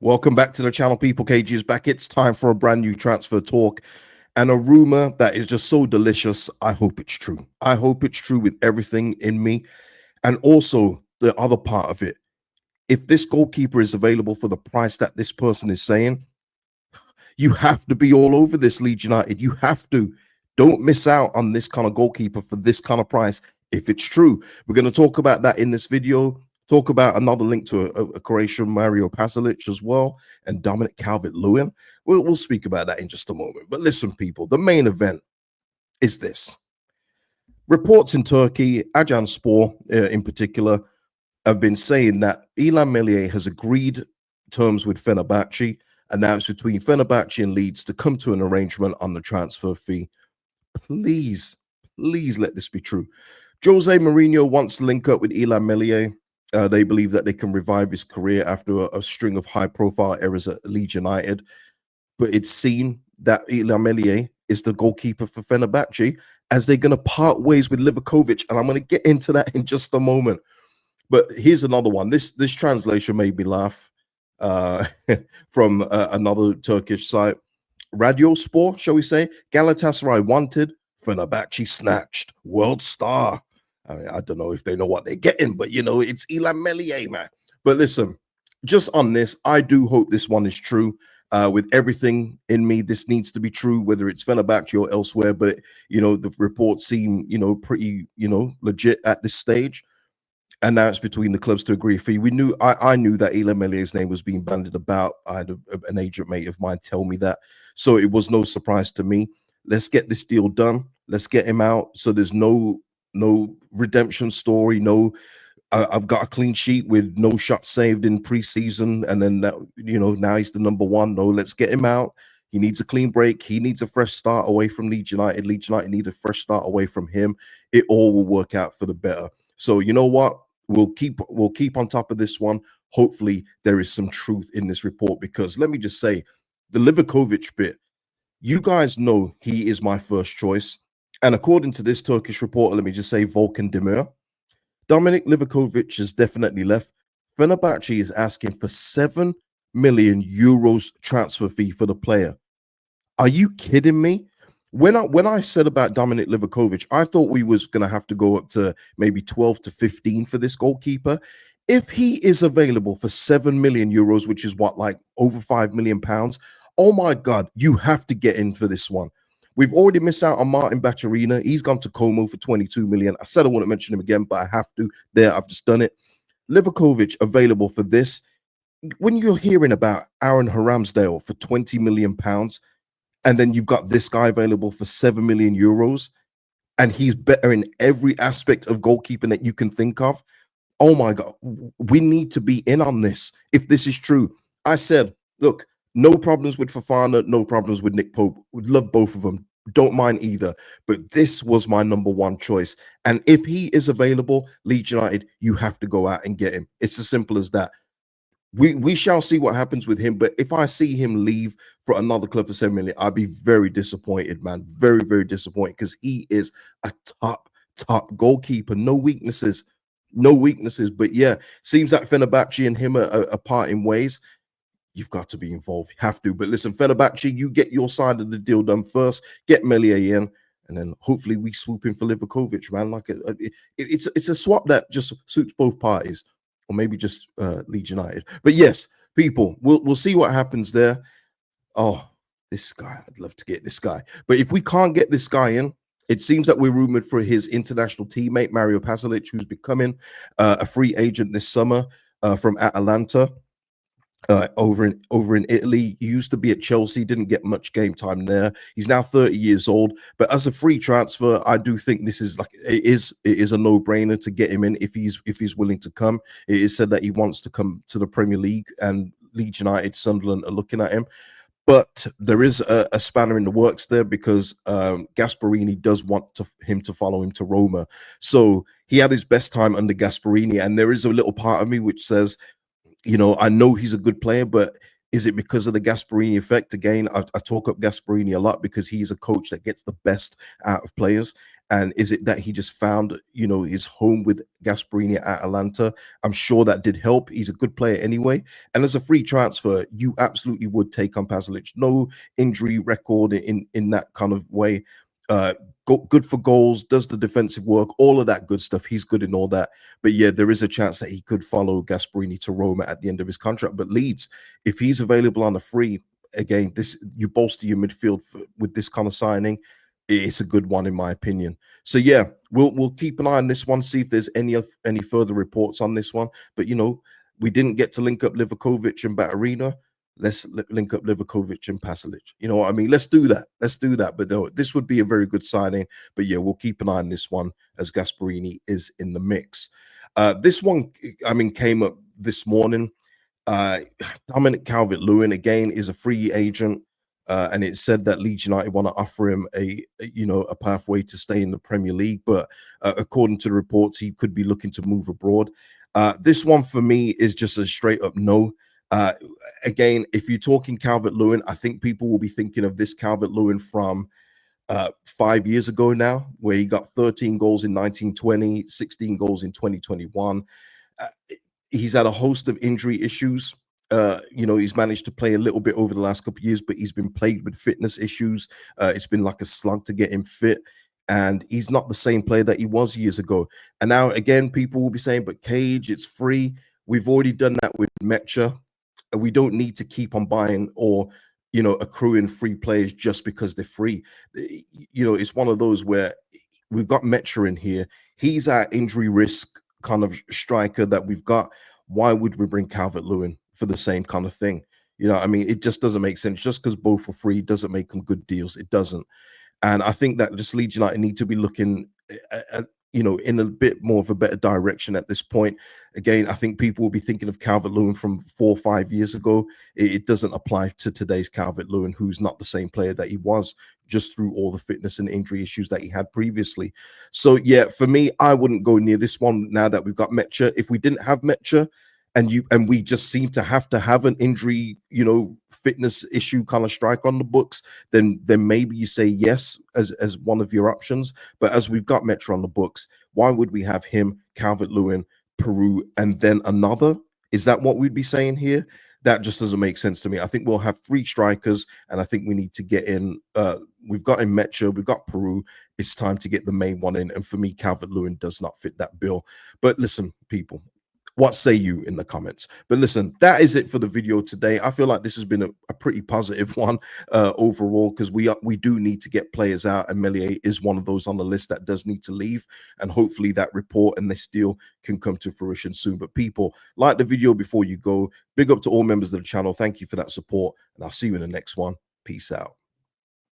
Welcome back to the channel, people. KG is back. It's time for a brand new transfer talk and a rumor that is just so delicious. I hope it's true. I hope it's true with everything in me. And also the other part of it, if this goalkeeper is available for the price that this person is saying, you have to be all over this, Leeds United. You have to. Don't miss out on this kind of goalkeeper for this kind of price if it's true. We're going to talk about that in this video. Talk about another link to a Croatian Mario Pašalić as well, and Dominic Calvert-Lewin. We'll speak about that in just a moment. But listen, people, the main event is this. Reports in Turkey, Ajanspor in particular, have been saying that Illan Meslier has agreed terms with Fenerbahce, and now it's between Fenerbahce and Leeds to come to an arrangement on the transfer fee. Please let this be true. Jose Mourinho wants to link up with Illan Meslier. They believe that they can revive his career after a string of high-profile errors at Leeds United. But it's seen that Illan Meslier is the goalkeeper for Fenerbahce, as they're going to part ways with Livaković, and I'm going to get into that in just a moment. But here's another one. This translation made me laugh from another Turkish site. Radyospor, shall we say? Galatasaray wanted, Fenerbahce snatched. World star. I mean, I don't know if they know what they're getting, but, you know, it's Illan Meslier, man. But listen, just on this, I do hope this one is true. With everything in me, this needs to be true, whether it's Fenerbahce or elsewhere. But, you know, the reports seem, you know, pretty, you know, legit at this stage. And now it's between the clubs to agree a fee. I knew that Illan Meslier's name was being bandied about. I had an agent mate of mine tell me that. So it was no surprise to me. Let's get this deal done. Let's get him out. So there's no redemption story. No, I've got a clean sheet with no shots saved in preseason. And then, that, you know, now he's the number one. No, let's get him out. He needs a clean break. He needs a fresh start away from Leeds United. Leeds United need a fresh start away from him. It all will work out for the better. So you know what? We'll keep on top of this one. Hopefully there is some truth in this report, because let me just say, the Livaković bit, you guys know he is my first choice. And according to this Turkish reporter, let me just say, Volkan Demir, Dominik Livaković has definitely left. Fenerbahce is asking for 7 million euros transfer fee for the player. Are you kidding me? When I said about Dominik Livaković, I thought we was going to have to go up to maybe 12 to 15 for this goalkeeper. If he is available for 7 million euros, which is what, like over 5 million pounds, oh my God, you have to get in for this one. We've already missed out on Martin Bacharina. He's gone to Como for 22 million. I said I wouldn't mention him again, but I have to. There, I've just done it. Livaković available for this. When you're hearing about Aaron Ramsdale for 20 million pounds, and then you've got this guy available for 7 million euros, and he's better in every aspect of goalkeeping that you can think of. Oh my God, we need to be in on this if this is true. I said, look, no problems with Fofana, no problems with Nick Pope. Would love both of them. Don't mind either. But this was my number one choice. And if he is available, Leeds United, you have to go out and get him. It's as simple as that. We shall see what happens with him. But if I see him leave for another club for 7 million, I'd be very disappointed, man. Very, very disappointed, because he is a top goalkeeper. No weaknesses. No weaknesses. But yeah, seems like Fenerbahce and him are parting ways. You've got to be involved. You have to. But listen, Fenerbahce, you get your side of the deal done first. Get Meslier in, and then hopefully we swoop in for Livaković, man. Like it's a swap that just suits both parties, or maybe just Leeds United. But yes, people, we'll see what happens there. Oh, this guy, I'd love to get this guy. But if we can't get this guy in, it seems that we're rumored for his international teammate Mario Pašalić, who's becoming a free agent this summer from Atalanta. Over in Italy. He used to be at Chelsea, didn't get much game time there. He's now 30 years old, but as a free transfer, I do think this is like it is a no-brainer to get him in if he's willing to come. It is said that he wants to come to the Premier League, and Leeds United, Sunderland are looking at him. But there is a spanner in the works there, because Gasperini does want him to follow him to Roma. So he had his best time under Gasperini, and there is a little part of me which says, you know, I know he's a good player, but is it because of the Gasperini effect? Again, I talk up Gasperini a lot because he's a coach that gets the best out of players. And is it that he just found, you know, his home with Gasperini at Atalanta? I'm sure that did help. He's a good player anyway. And as a free transfer, you absolutely would take on Pašalić. No injury record in that kind of way. Good for goals, does the defensive work, all of that good stuff. He's good in all that. But yeah, there is a chance that he could follow Gasperini to Roma at the end of his contract. But Leeds, if he's available on a free, again, this you bolster your midfield with this kind of signing. It's a good one in my opinion. So yeah, we'll keep an eye on this one, see if there's any further reports on this one. But you know, we didn't get to link up Livaković and Baturina. Let's link up Livaković and Pašalić. You know what I mean? Let's do that. Let's do that. But no, this would be a very good signing. But yeah, we'll keep an eye on this one as Gasperini is in the mix. This one, I mean, came up this morning. Dominic Calvert-Lewin again is a free agent. And it said that Leeds United want to offer him a pathway to stay in the Premier League, but according to the reports, he could be looking to move abroad. This one for me is just a straight up no. Again, if you're talking Calvert-Lewin, I think people will be thinking of this Calvert-Lewin from 5 years ago now, where he got 13 goals in 1920, 16 goals in 2021. He's had a host of injury issues. You know, he's managed to play a little bit over the last couple of years, but he's been plagued with fitness issues. It's been like a slug to get him fit. And he's not the same player that he was years ago. And now, again, people will be saying, but Cage, it's free. We've already done that with Mecha. We don't need to keep on buying or, you know, accruing free players just because they're free. You know, it's one of those where we've got Mecha in here. He's our injury risk kind of striker that we've got. Why would we bring Calvert-Lewin for the same kind of thing? You know, I mean, it just doesn't make sense. Just because both are free doesn't make them good deals. It doesn't. And I think that just Leeds United need to be looking at, you know, in a bit more of a better direction at this point. Again, I think people will be thinking of Calvert-Lewin from 4 or 5 years ago. It doesn't apply to today's Calvert-Lewin, who's not the same player that he was, just through all the fitness and injury issues that he had previously. So yeah, for me, I wouldn't go near this one now that we've got Mecha. If we didn't have Mecha, and we just seem to have an injury, you know, fitness issue kind of strike on the books, then maybe you say yes as one of your options. But as we've got Mecha on the books, why would we have him, Calvert-Lewin, Peru, and then another? Is that what we'd be saying here? That just doesn't make sense to me. I think we'll have 3 strikers, and I think we need to get in. We've got in Mecha, we've got Peru. It's time to get the main one in. And for me, Calvert-Lewin does not fit that bill. But listen, people, what say you in the comments? But listen, that is it for the video today. I feel like this has been a pretty positive one overall, because we do need to get players out, and Meslier is one of those on the list that does need to leave, and hopefully that report and this deal can come to fruition soon. But people, like the video before you go. Big up to all members of the channel. Thank you for that support, and I'll see you in the next one. Peace out.